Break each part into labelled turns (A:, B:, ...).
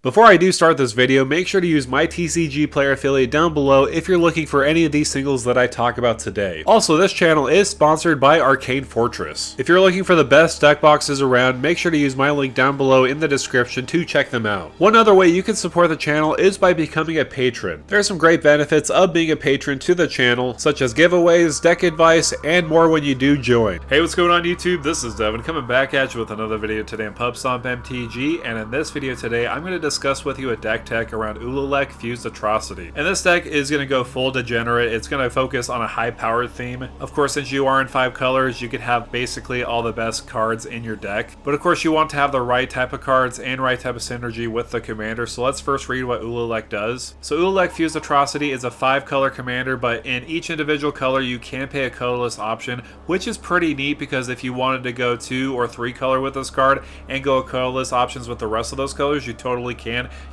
A: Before I do start this video, make sure to use my TCG player affiliate down below if you're looking for any of these singles that I talk about today. Also, this channel is sponsored by Arcane Fortress. If you're looking for the best deck boxes around, make sure to use my link down below in the description to check them out. One other way you can support the channel is by becoming a patron. There are some great benefits of being a patron to the channel, such as giveaways, deck advice, and more when you do join. Hey, what's going on YouTube? This is Devin coming back at you with another video today on PubStomp MTG, and in this video today, I'm going to discuss with you a deck tech around Ulalek Fused Atrocity. And this deck is going to go full degenerate. It's going to focus on a high powered theme. Of course, since you are in 5 colors, you could have basically all the best cards in your deck. But of course, you want to have the right type of cards and right type of synergy with the commander. So let's first read what Ulalek does. So Ulalek Fused Atrocity is a 5 color commander, but in each individual color, you can pay a colorless option, which is pretty neat because if you wanted to go 2 or 3 color with this card and go colorless options with the rest of those colors, you totally can.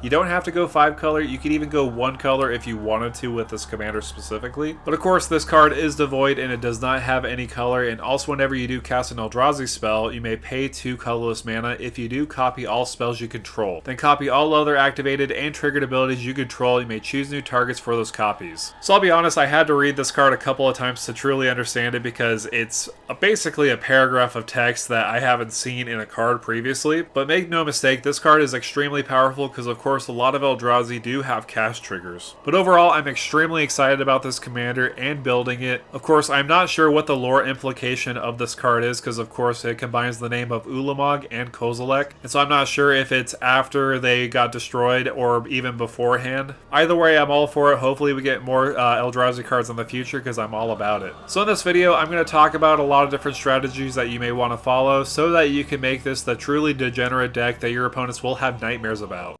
A: You don't have to go 5 color, you could even go 1 color if you wanted to with this commander specifically. But of course this card is devoid and it does not have any color, and also whenever you do cast an Eldrazi spell, you may pay 2 colorless mana. If you do, copy all spells you control. Then copy all other activated and triggered abilities you control. You may choose new targets for those copies. So I'll be honest, I had to read this card a couple of times to truly understand it because it's basically a paragraph of text that I haven't seen in a card previously. But make no mistake, this card is extremely powerful because of course a lot of Eldrazi do have cast triggers. But overall, I'm extremely excited about this commander and building it. Of course, I'm not sure what the lore implication of this card is because of course it combines the name of Ulalek and Kozilek, and so I'm not sure if it's after they got destroyed or even beforehand. Either way, I'm all for it. Hopefully we get more Eldrazi cards in the future because I'm all about it. So in this video, I'm going to talk about a lot of different strategies that you may want to follow so that you can make this the truly degenerate deck that your opponents will have nightmares about.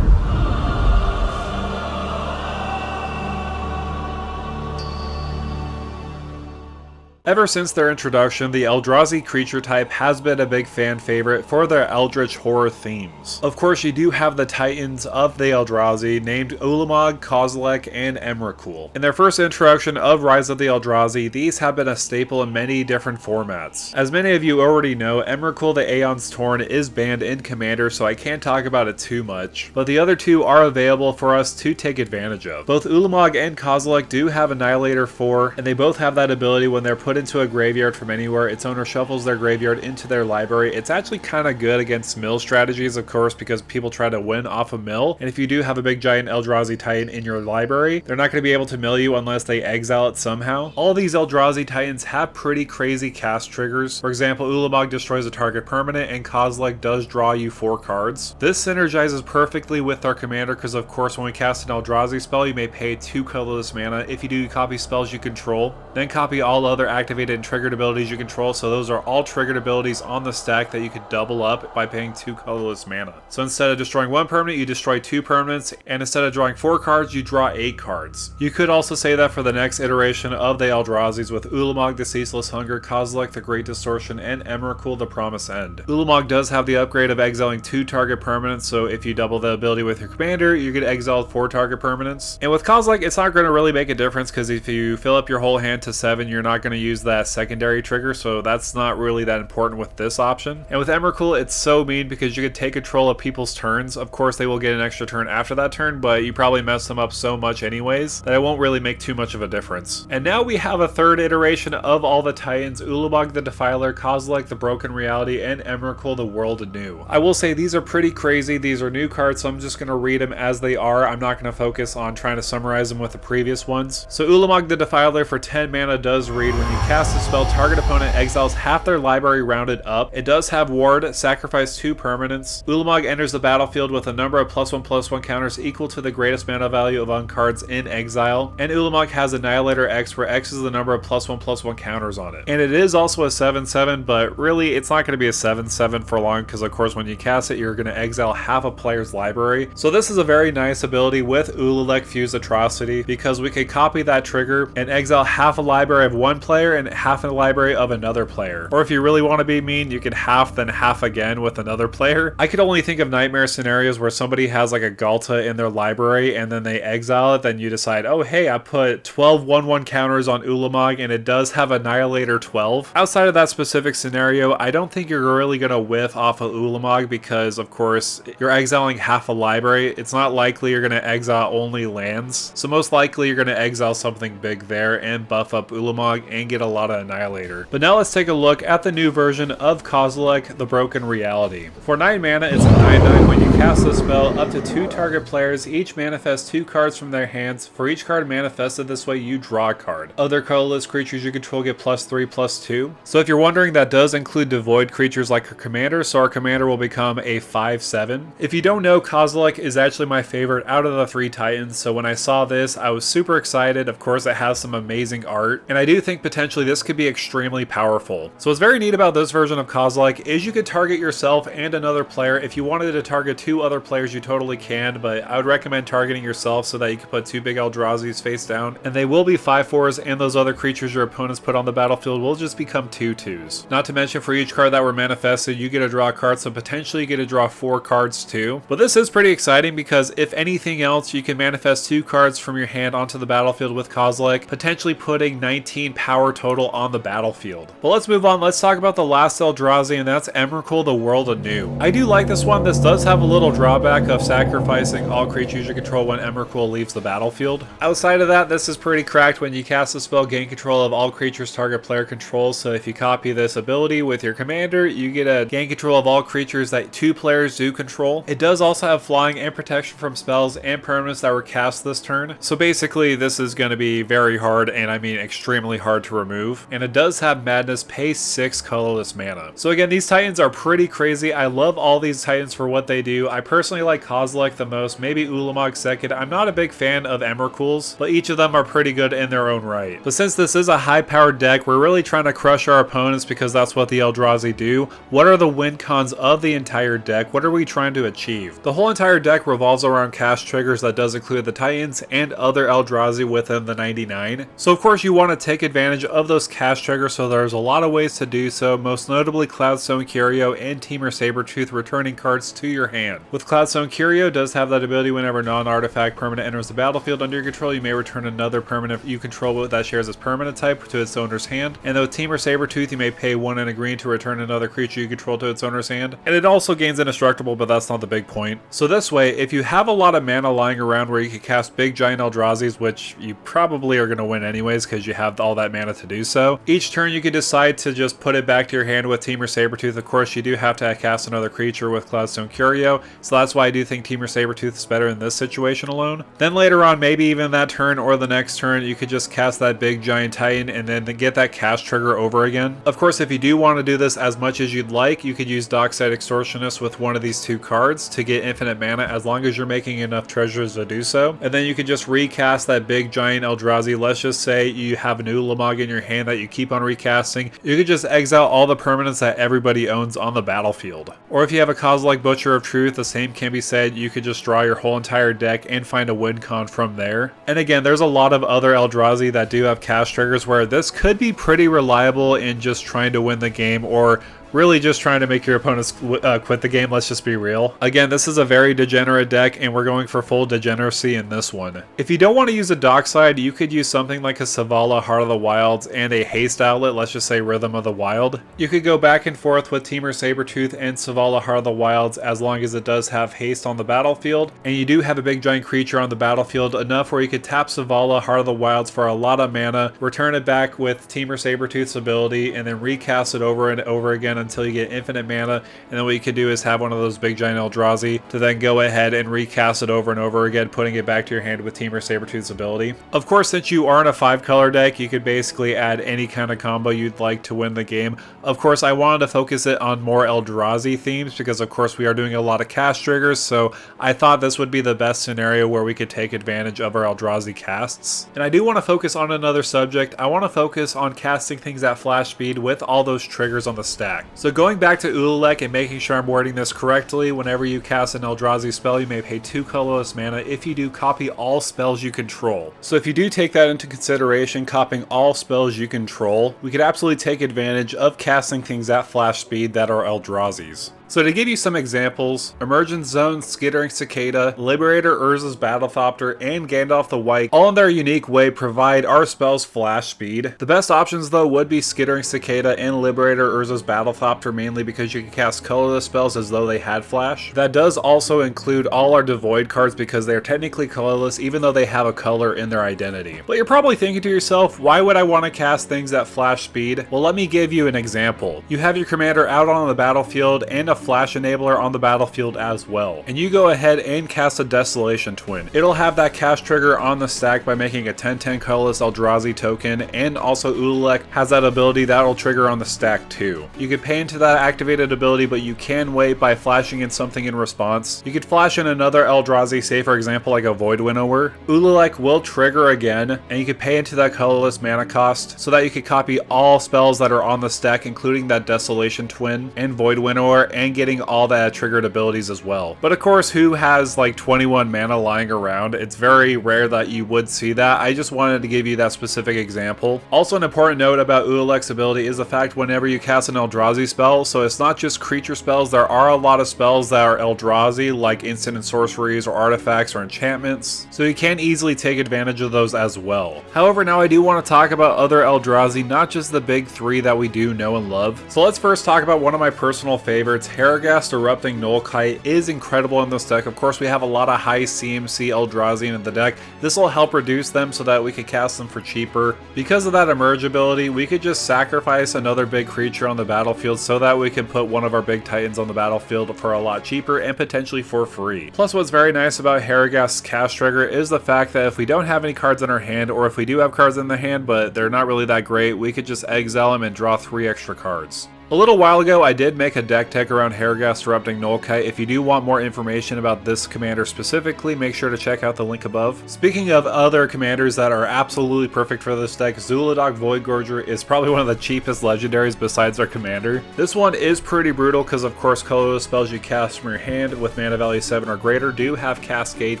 A: Ever since their introduction, the Eldrazi creature type has been a big fan favorite for their eldritch horror themes. Of course, you do have the titans of the Eldrazi named Ulamog, Kozilek, and Emrakul. In their first introduction of Rise of the Eldrazi, these have been a staple in many different formats. As many of you already know, Emrakul the Aeon's Torn is banned in Commander, so I can't talk about it too much, but the other two are available for us to take advantage of. Both Ulamog and Kozilek do have Annihilator 4, and they both have that ability when they're put into a graveyard from anywhere, its owner shuffles their graveyard into their library. It's actually kind of good against mill strategies, of course, because people try to win off of mill, and if you do have a big giant Eldrazi Titan in your library, they're not going to be able to mill you unless they exile it somehow. All these Eldrazi Titans have pretty crazy cast triggers. For example, Ulamog destroys a target permanent, and Kozilek does draw you 4 cards. This synergizes perfectly with our commander because, of course, when we cast an Eldrazi spell, you may pay 2 colorless mana. If you do copy spells you control, then copy all other activated and triggered abilities you control, so those are all triggered abilities on the stack that you could double up by paying 2 colorless mana. So instead of destroying 1 permanent, you destroy 2 permanents, and instead of drawing 4 cards, you draw 8 cards. You could also say that for the next iteration of the Eldrazi's with Ulamog the Ceaseless Hunger, Kozilek the Great Distortion, and Emrakul the Promised End. Ulamog does have the upgrade of exiling 2 target permanents, so if you double the ability with your commander, you could exile 4 target permanents. And with Kozilek, it's not going to really make a difference because if you fill up your whole hand to 7, you're not going to use that secondary trigger, so that's not really that important with this option. And with Emrakul, it's so mean because you can take control of people's turns. Of course, they will get an extra turn after that turn, but you probably mess them up so much anyways that it won't really make too much of a difference. And now we have a third iteration of all the Titans: Ulamog the Defiler, Kozilek the Broken Reality, and Emrakul the World Anew. I will say these are pretty crazy. These are new cards, so I'm just going to read them as they are. I'm not going to focus on trying to summarize them with the previous ones. So Ulamog the Defiler for 10 mana does read: when you cast a spell, target opponent exiles half their library rounded up. It does have ward, sacrifice 2 permanents. Ulamog enters the battlefield with a number of +1/+1 counters equal to the greatest mana value of cards in exile. And Ulamog has Annihilator X, where X is the number of +1/+1 counters on it. And it is also a 7/7, but really it's not going to be a 7/7 for long because of course when you cast it, you're going to exile half a player's library. So this is a very nice ability with Ulalek Fused Atrocity because we could copy that trigger and exile half a library of one player player and half in the library of another player. Or if you really want to be mean, you can half then half again with another player. I could only think of nightmare scenarios where somebody has like a Galta in their library and then they exile it, then you decide, oh hey, I put 12 1/1 counters on Ulamog and it does have Annihilator 12. Outside of that specific scenario, I don't think you're really going to whiff off of Ulamog because of course you're exiling half a library. It's not likely you're going to exile only lands, so most likely you're going to exile something big there and buff up Ulamog and get a lot of Annihilator. But now let's take a look at the new version of Kozilek, the Broken Reality. For 9 mana, it's a 9/9. When you cast the spell, up to 2 target players each manifest 2 cards from their hands. For each card manifested this way, you draw a card. Other colorless creatures you control get +3/+2. So if you're wondering, that does include devoid creatures like our commander, so our commander will become a 5/7. If you don't know, Kozilek is actually my favorite out of the 3 Titans, so when I saw this, I was super excited. Of course, it has some amazing art, and I do think potentially this could be extremely powerful. So what's very neat about this version of Kozilek is you could target yourself and another player. If you wanted to target 2 other players, you totally can, but I would recommend targeting yourself so that you can put 2 big Eldrazi's face down, and they will be 5/4s, and those other creatures your opponents put on the battlefield will just become 2/2s. Not to mention, for each card that were manifested, you get to draw a card, so potentially you get to draw 4 cards too. But this is pretty exciting because if anything else, you can manifest 2 cards from your hand onto the battlefield with Kozilek, potentially putting 19 power total on the battlefield. But let's move on. Let's talk about the last Eldrazi, and that's Emrakul, the World Anew. I do like this one. This does have a little drawback of sacrificing all creatures you control when Emrakul leaves the battlefield. Outside of that, this is pretty cracked. When you cast a spell, gain control of all creatures target player controls. So if you copy this ability with your commander, you get a gain control of all creatures that 2 players do control. It does also have flying and protection from spells and permanents that were cast this turn. So basically, this is going to be very hard, and I mean extremely hard to remove. And it does have Madness, pay 6 colorless mana. So again, these Titans are pretty crazy. I love all these Titans for what they do. I personally like Kozilek the most, maybe Ulamog second. I'm not a big fan of Emrakul's, but each of them are pretty good in their own right. But since this is a high-powered deck, we're really trying to crush our opponents because that's what the Eldrazi do. What are the win cons of the entire deck? What are we trying to achieve? The whole entire deck revolves around cast triggers. That does include the Titans and other Eldrazi within the 99. So of course you want to take advantage of those cast triggers, so there's a lot of ways to do so, most notably Cloudstone Curio and Temur Sabertooth returning cards to your hand. With Cloudstone Curio, does have that ability whenever non-artifact permanent enters the battlefield under your control, you may return another permanent you control that shares its permanent type to its owner's hand. And with Temur Sabertooth, you may pay 1 and a green to return another creature you control to its owner's hand. And it also gains indestructible, but that's not the big point. So this way, if you have a lot of mana lying around where you can cast big giant Eldrazi's, which you probably are going to win anyways because you have all that mana to do so, each turn you can decide to just put it back to your hand with Temur Sabertooth. Of course, you do have to cast another creature with Cloudstone Curio, so that's why I do think Temur Sabertooth is better in this situation alone. Then later on, maybe even that turn or the next turn, you could just cast that big giant Titan and then get that cast trigger over again. Of course, if you do want to do this as much as you'd like, you could use Dockside Extortionist with one of these 2 cards to get infinite mana as long as you're making enough treasures to do so. And then you can just recast that big giant Eldrazi. Let's just say you have an Ulamog in your hand that you keep on recasting. You could just exile all the permanents that everybody owns on the battlefield. Or if you have a Kozilek Butcher of Truth, the same can be said. You could just draw your whole entire deck and find a win con from there. And again, there's a lot of other Eldrazi that do have cast triggers where this could be pretty reliable in just trying to win the game, or really just trying to make your opponents quit the game. Let's just be real. Again, this is a very degenerate deck, and we're going for full degeneracy in this one. If you don't want to use a Dockside, you could use something like a Savala Heart of the Wilds and a haste outlet, let's just say Rhythm of the Wild. You could go back and forth with Temur Sabertooth and Savala Heart of the Wilds as long as it does have haste on the battlefield, and you do have a big giant creature on the battlefield enough where you could tap Savala Heart of the Wilds for a lot of mana, return it back with Temur Sabertooth's ability, and then recast it over and over again until you get infinite mana. And then what you can do is have one of those big giant Eldrazi to then go ahead and recast it over and over again, putting it back to your hand with Temur Sabertooth's ability. Of course, since you are in a 5-color deck, you could basically add any kind of combo you'd like to win the game. Of course, I wanted to focus it on more Eldrazi themes because of course we are doing a lot of cast triggers, so I thought this would be the best scenario where we could take advantage of our Eldrazi casts. And I do want to focus on another subject. I want to focus on casting things at flash speed with all those triggers on the stack. So going back to Ulalek and making sure I'm wording this correctly, whenever you cast an Eldrazi spell, you may pay 2 colorless mana. If you do, copy all spells you control. So if you do take that into consideration, copying all spells you control, we could absolutely take advantage of casting things at flash speed that are Eldrazi's. So to give you some examples, Emergence Zone, Skittering Cicada, Liberator Urza's Battlethopter, and Gandalf the White, all in their unique way, provide our spells flash speed. The best options though would be Skittering Cicada and Liberator Urza's Battlethopter, mainly because you can cast colorless spells as though they had flash. That does also include all our Devoid cards because they are technically colorless even though they have a color in their identity. But you're probably thinking to yourself, why would I want to cast things at flash speed? Well, let me give you an example. You have your commander out on the battlefield and a flash enabler on the battlefield as well, and you go ahead and cast a Desolation Twin. It'll have that cast trigger on the stack by making a 10/10 colorless Eldrazi token, and also Ulalek has that ability that'll trigger on the stack too. You could pay into that activated ability, but you can wait by flashing in something in response. You could flash in another Eldrazi, say for example like a Void Winnower. Ulalek will trigger again, and you could pay into that colorless mana cost so that you could copy all spells that are on the stack, including that Desolation Twin and Void Winnower, and getting all the triggered abilities as well. But of course, who has like 21 mana lying around? It's very rare that you would see that. I just wanted to give you that specific example. Also, an important note about Ulalek's ability is the fact whenever you cast an Eldrazi spell, so it's not just creature spells, there are a lot of spells that are Eldrazi, like instant and sorceries or artifacts or enchantments, so you can easily take advantage of those as well. However, now I do want to talk about other Eldrazi, not just the big three that we do know and love. So let's first talk about one of my personal favorites. Harrogast Erupting Nullkite is incredible in this deck. Of course, we have a lot of high CMC Eldrazi in the deck. This will help reduce them so that we could cast them for cheaper. Because of that emerge ability, we could just sacrifice another big creature on the battlefield so that we can put one of our big titans on the battlefield for a lot cheaper and potentially for free. Plus, what's very nice about Harrogast's cast trigger is the fact that if we don't have any cards in our hand, or if we do have cards in the hand but they're not really that great, we could just exile them and draw 3 extra cards. A little while ago, I did make a deck tech around Harrogast Erupting Nullkite. If you do want more information about this commander specifically, make sure to check out the link above. Speaking of other commanders that are absolutely perfect for this deck, Ulalek Voidgorger is probably one of the cheapest legendaries besides our commander. This one is pretty brutal because of course colorless spells you cast from your hand with mana value 7 or greater do have Cascade.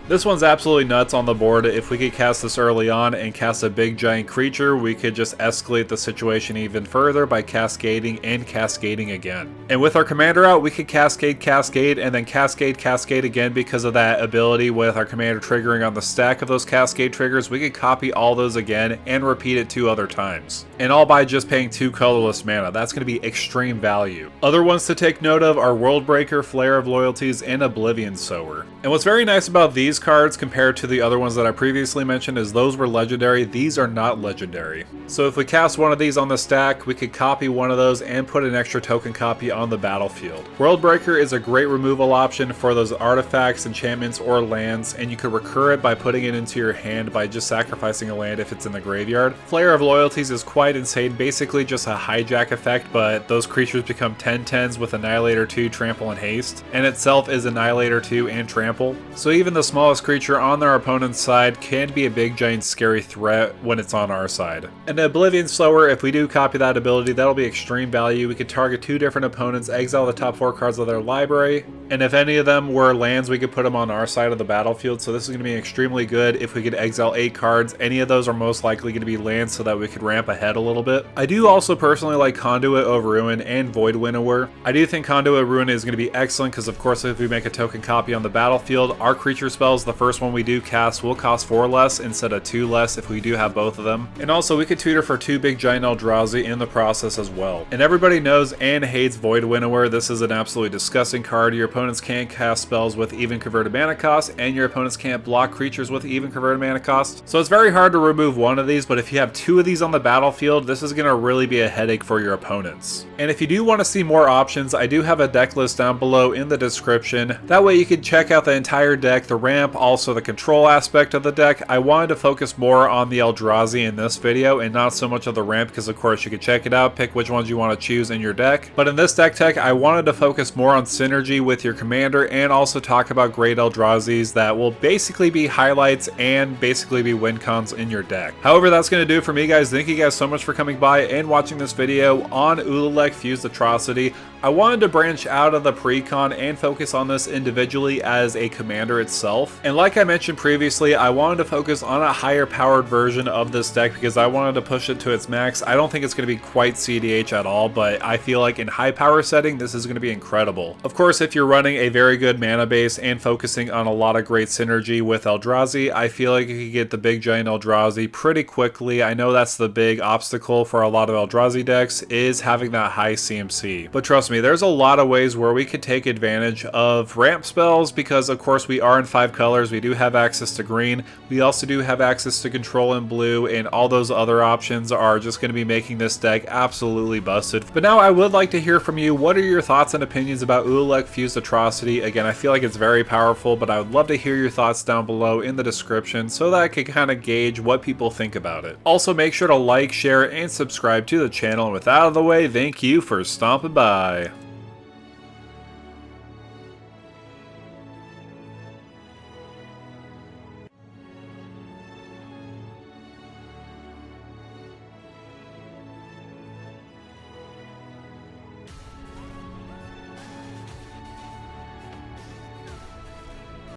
A: This one's absolutely nuts on the board. If we could cast this early on and cast a big giant creature, we could just escalate the situation even further by casting and cascading again. And with our commander out, we could cascade and then cascade again because of that ability with our commander triggering on the stack of those cascade triggers. We could copy all those again and repeat it 2 other times. And all by just paying 2 colorless mana. That's going to be extreme value. Other ones to take note of are Worldbreaker, Flare of Loyalties, and Oblivion Sower. And what's very nice about these cards compared to the other ones that I previously mentioned is those were legendary. These are not legendary. So if we cast one of these on the stack, we could copy one of those and put an extra token copy on the battlefield. Worldbreaker is a great removal option for those artifacts, enchantments, or lands, and you could recur it by putting it into your hand by just sacrificing a land if it's in the graveyard. Flare of Loyalties is quite insane, basically just a hijack effect, but those creatures become 10/10s with Annihilator 2, Trample, and Haste, and itself is Annihilator 2 and Trample. So even the smallest creature on their opponent's side can be a big giant scary threat when it's on our side. And Oblivion Sower, if we do copy that ability, that'll be extreme value. We could target 2 different opponents, exile the top 4 cards of their library, and if any of them were lands, we could put them on our side of the battlefield. So this is going to be extremely good if we could exile 8 cards. Any of those are most likely going to be lands so that we could ramp ahead a little bit. I do also personally like Conduit of Ruin and Void Winnower. I do think Conduit of Ruin is going to be excellent because of course if we make a token copy on the battlefield, our creature spells, the first one we do cast, will cost 4 less instead of 2 less if we do have both of them. And also we could tutor for 2 big giant Eldrazi in the process as well. And everybody knows and hates Void Winnower. This is an absolutely disgusting card. Your opponents can't cast spells with even converted mana cost, and your opponents can't block creatures with even converted mana cost. So it's very hard to remove one of these, but if you have 2 of these on the battlefield, this is going to really be a headache for your opponents. And if you do want to see more options, I do have a deck list down below in the description. That way you can check out the entire deck, the ramp, also the control aspect of the deck. I wanted to focus more on the Eldrazi in this video and not so much of the ramp because of course you could check it out, pick which ones you want to choose in your deck. But in this deck tech, I wanted to focus more on synergy with your commander and also talk about great Eldrazi's that will basically be highlights and basically be win cons in your deck. However, that's going to do it for me, guys. Thank you guys so much for coming by and watching this video on Ulalek Fused Atrocity. I wanted to branch out of the pre-con and focus on this individually as a commander itself. And like I mentioned previously, I wanted to focus on a higher powered version of this deck because I wanted to push it to its max. I don't think it's going to be quite CDH at all, but I feel like in high power setting, this is going to be incredible. Of course, if you're running a very good mana base and focusing on a lot of great synergy with Eldrazi, I feel like you can get the big giant Eldrazi pretty quickly. I know that's the big obstacle for a lot of Eldrazi decks, is having that high CMC. But trust me, there's a lot of ways where we could take advantage of ramp spells because of course we are in 5 colors. We do have access to green. We also do have access to control in blue, and all those other options are just going to be making this deck absolutely busted. But now I would like to hear from you. What are your thoughts and opinions about Ulalek Fused Atrocity? Again, I feel like it's very powerful, but I would love to hear your thoughts down below in the description so that I can kind of gauge what people think about it. Also, make sure to like, share, and subscribe to the channel. And with that out of the way, thank you for stopping by.